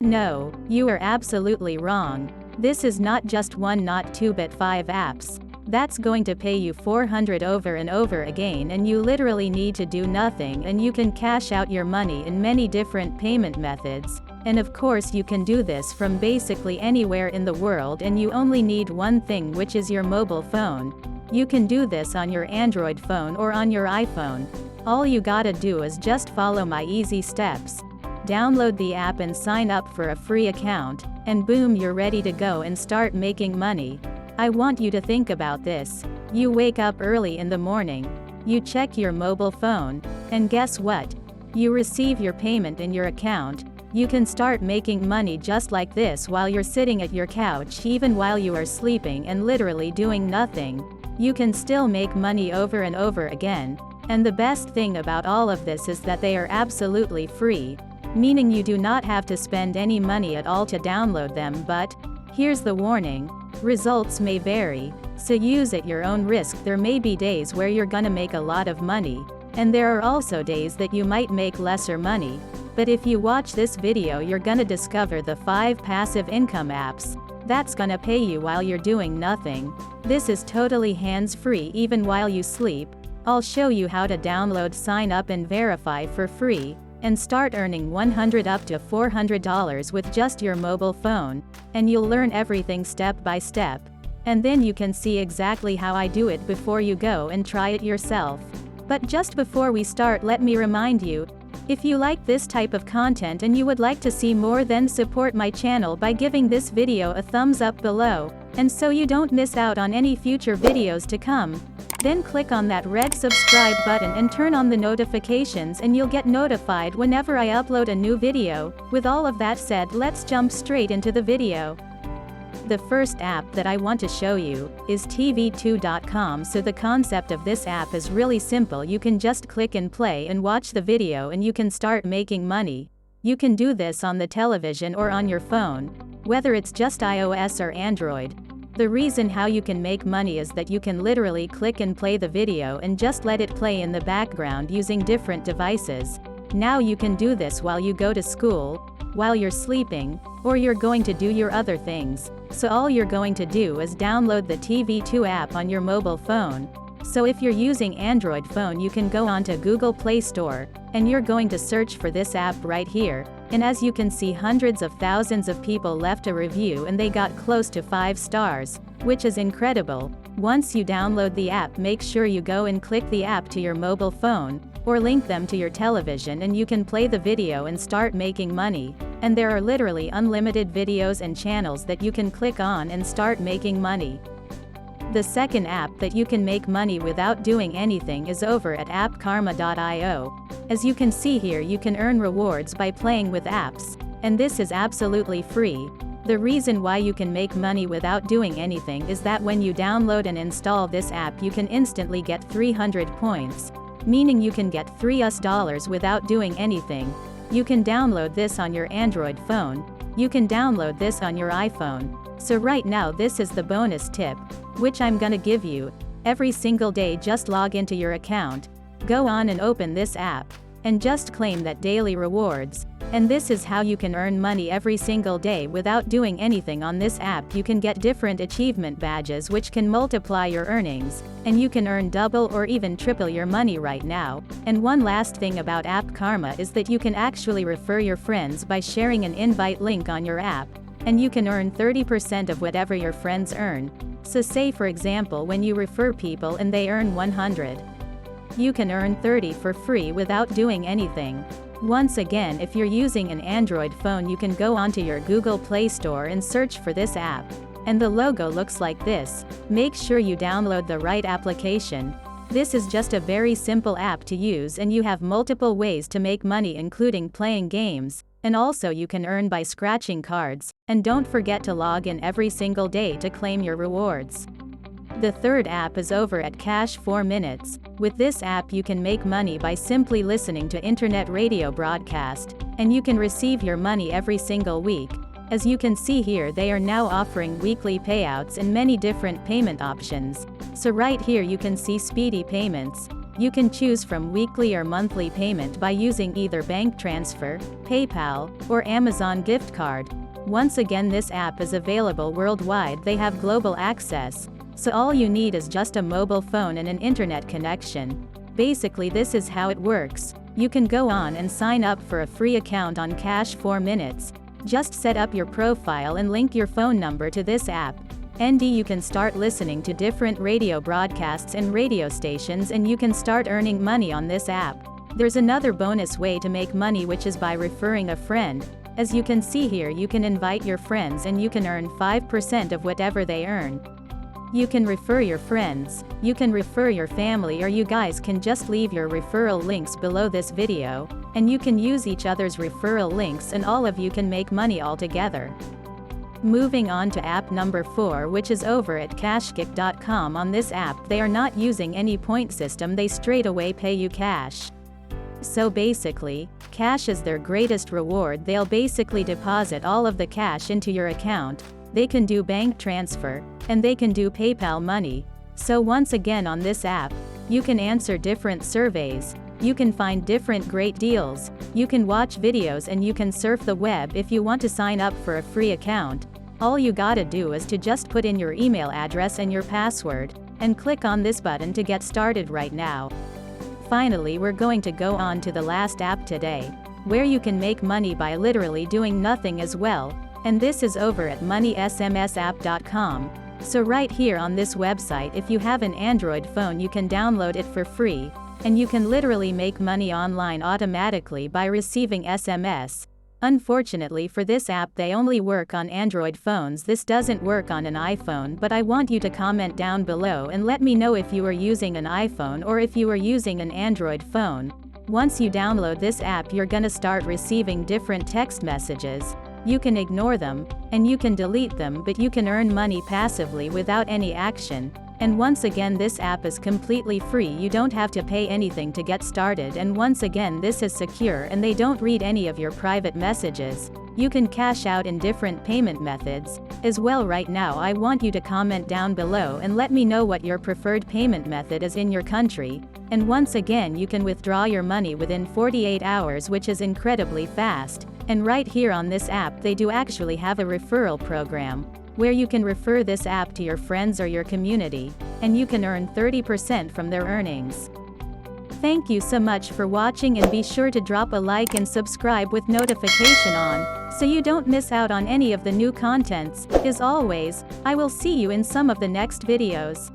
No, you are absolutely wrong. This is not just one not two but 5 apps. That's going to pay you $400 over and over again, and you literally need to do nothing, and you can cash out your money in many different payment methods. And of course you can do this from basically anywhere in the world, and you only need one thing, which is your mobile phone. You can do this on your Android phone or on your iPhone. All you gotta do is just follow my easy steps. Download the app and sign up for a free account, and boom, you're ready to go and start making money. I want you to think about this. You wake up early in the morning, you check your mobile phone, and guess what? You receive your payment in your account. You can start making money just like this while you're sitting at your couch, even while you are sleeping and literally doing nothing. You can still make money over and over again. And the best thing about all of this is that they are absolutely free. Meaning you do not have to spend any money at all to download them, but here's the warning. Results may vary, so use at your own risk. There may be days where you're gonna make a lot of money, and there are also days that you might make lesser money. But if you watch this video, you're gonna discover the 5 passive income apps that's gonna pay you while you're doing nothing. This is totally hands-free even while you sleep. I'll show you how to download, sign up and verify for free, and start earning $100 up to $400 with just your mobile phone, and you'll learn everything step by step. And then you can see exactly how I do it before you go and try it yourself. But just before we start, let me remind you, if you like this type of content and you would like to see more, then support my channel by giving this video a thumbs up below, and so you don't miss out on any future videos to come. Then click on that red subscribe button and turn on the notifications, and you'll get notified whenever I upload a new video. With all of that said, let's jump straight into the video. The first app that I want to show you is TV2.com. So the concept of this app is really simple. You can just click and play and watch the video, and you can start making money. You can do this on the television or on your phone, whether it's just iOS or Android. The reason how you can make money is that you can literally click and play the video and just let it play in the background using different devices. Now you can do this while you go to school, while you're sleeping, or you're going to do your other things. So all you're going to do is download the TV2 app on your mobile phone. So if you're using Android phone, you can go onto Google Play Store, and you're going to search for this app right here. And as you can see, hundreds of thousands of people left a review, and they got close to 5 stars, which is incredible. Once you download the app, make sure you go and click the app to your mobile phone, or link them to your television, and you can play the video and start making money. And there are literally unlimited videos and channels that you can click on and start making money. The second app that you can make money without doing anything is over at Appkarma.io. As you can see here, you can earn rewards by playing with apps, and this is absolutely free. The reason why you can make money without doing anything is that when you download and install this app, you can instantly get 300 points, meaning you can get $3 without doing anything. You can download this on your Android phone. You can download this on your iPhone. So right now, this is the bonus tip, which I'm gonna give you. Every single day, just log into your account, go on and open this app, and just claim that daily rewards. And this is how you can earn money every single day without doing anything on this app. You can get different achievement badges which can multiply your earnings, and you can earn double or even triple your money right now. And one last thing about Appkarma is that you can actually refer your friends by sharing an invite link on your app, and you can earn 30% of whatever your friends earn. So say for example, when you refer people and they earn 100, you can earn 30 for free without doing anything. Once again, if you're using an Android phone, you can go onto your Google Play Store and search for this app. And the logo looks like this. Make sure you download the right application. This is just a very simple app to use, and you have multiple ways to make money, including playing games, and also you can earn by scratching cards. And don't forget to log in every single day to claim your rewards. The third app is over at Cash 4 Minutes. With this app, you can make money by simply listening to internet radio broadcast, and you can receive your money every single week. As you can see here, they are now offering weekly payouts and many different payment options. So right here you can see speedy payments. You can choose from weekly or monthly payment by using either bank transfer, PayPal, or Amazon gift card. Once again, this app is available worldwide. They have global access, so all you need is just a mobile phone and an internet connection. Basically, this is how it works. You can go on and sign up for a free account on Cash 4 minutes. Just set up your profile and link your phone number to this app. And you can start listening to different radio broadcasts and radio stations, and you can start earning money on this app. There's another bonus way to make money, which is by referring a friend. As you can see here, you can invite your friends and you can earn 5% of whatever they earn. You can refer your friends, you can refer your family, or you guys can just leave your referral links below this video, and you can use each other's referral links and all of you can make money all together. Moving on to app number 4, which is over at cashkick.com. On this app, they are not using any point system, they straight away pay you cash. So basically, cash is their greatest reward. They'll basically deposit all of the cash into your account. They can do bank transfer, and they can do PayPal money. So once again, on this app, you can answer different surveys, you can find different great deals, you can watch videos, and you can surf the web. If you want to sign up for a free account, all you gotta do is to just put in your email address and your password, and click on this button to get started right now. Finally, we're going to go on to the last app today, where you can make money by literally doing nothing as well, and this is over at moneysmsapp.com. So right here on this website, if you have an Android phone, you can download it for free, and you can literally make money online automatically by receiving SMS. Unfortunately for this app, they only work on Android phones. This doesn't work on an iPhone, but I want you to comment down below and let me know if you are using an iPhone or if you are using an Android phone. Once you download this app, you're gonna start receiving different text messages. You can ignore them, and you can delete them, but you can earn money passively without any action. And once again, this app is completely free. You don't have to pay anything to get started, and once again, this is secure and they don't read any of your private messages. You can cash out in different payment methods as well. Right now, I want you to comment down below and let me know what your preferred payment method is in your country. And once again, you can withdraw your money within 48 hours, which is incredibly fast. And right here on this app, they do actually have a referral program, where you can refer this app to your friends or your community, and you can earn 30% from their earnings. Thank you so much for watching, and be sure to drop a like and subscribe with notification on, so you don't miss out on any of the new contents. As always, I will see you in some of the next videos.